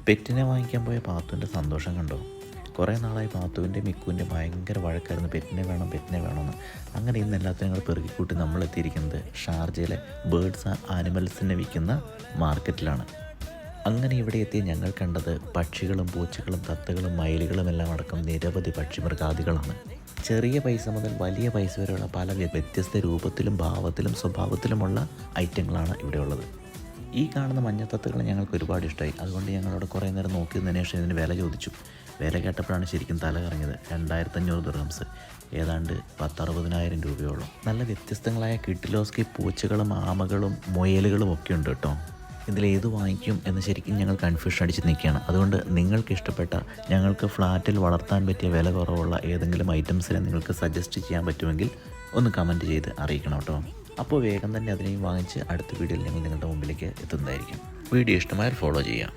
പെറ്റിനെ വാങ്ങിക്കാൻ പോയ പാത്തുവിൻ്റെ സന്തോഷം കണ്ടോ? കുറേ നാളായി പാത്തുവിൻ്റെ മിക്കുവിൻ്റെ ഭയങ്കര വഴക്കായിരുന്നു, പെറ്റിനെ വേണമെന്ന്. അങ്ങനെ ഇന്ന് എല്ലാത്തിനും ഞങ്ങൾ പെറുകിക്കൂട്ടി നമ്മളെത്തിയിരിക്കുന്നത് ഷാർജയിലെ ബേർഡ്സ് ആൻഡ് ആനിമൽസിനെ വിൽക്കുന്ന മാർക്കറ്റിലാണ്. അങ്ങനെ ഇവിടെ എത്തി ഞങ്ങൾ കണ്ടത് പക്ഷികളും പൂച്ചകളും തത്തകളും മയിലുകളും എല്ലാം അടക്കം നിരവധി പക്ഷിമൃഗാദികളാണ്. ചെറിയ പൈസ മുതൽ വലിയ പൈസ വരെയുള്ള പല വ്യത്യസ്ത രൂപത്തിലും ഭാവത്തിലും സ്വഭാവത്തിലുമുള്ള ഐറ്റങ്ങളാണ് ഇവിടെ ഉള്ളത്. ഈ കാണുന്ന മഞ്ഞത്തത്തകൾ ഞങ്ങൾക്ക് ഒരുപാട് ഇഷ്ടമായി. അതുകൊണ്ട് ഞങ്ങളവിടെ കുറേ നേരം നോക്കി നിന്നതിന് ശേഷം ഇതിന് വില ചോദിച്ചു. വില കേട്ടപ്പോഴാണ് ശരിക്കും തല കറങ്ങിയത്. 2500 ദിർഹംസ്, ഏതാണ്ട് 10-60,000 രൂപയോളം. നല്ല വ്യത്യസ്തങ്ങളായ കിഡിലോസ്കി പൂച്ചകളും ആമകളും മുയലുകളും ഒക്കെ ഉണ്ട് കേട്ടോ. ഇതിലേത് വാങ്ങിക്കും എന്ന് ശരിക്കും ഞങ്ങൾ കൺഫ്യൂഷൻ അടിച്ച് നിൽക്കുകയാണ്. അതുകൊണ്ട് നിങ്ങൾക്ക് ഇഷ്ടപ്പെട്ട, ഞങ്ങൾക്ക് ഫ്ലാറ്റിൽ വളർത്താൻ പറ്റിയ വില കുറവുള്ള ഏതെങ്കിലും ഐറ്റംസിനെ നിങ്ങൾക്ക് സജസ്റ്റ് ചെയ്യാൻ പറ്റുമെങ്കിൽ ഒന്ന് കമൻറ്റ് ചെയ്ത് അറിയിക്കണം കേട്ടോ. അപ്പോൾ വേഗം തന്നെ അതിനെയും വാങ്ങിച്ച് അടുത്ത വീഡിയോയിൽ ഞങ്ങൾ നിങ്ങളുടെ മുമ്പിലേക്ക് എത്തുന്നതായിരിക്കും. വീഡിയോ ഇഷ്ടമായാൽ ഫോളോ ചെയ്യാം.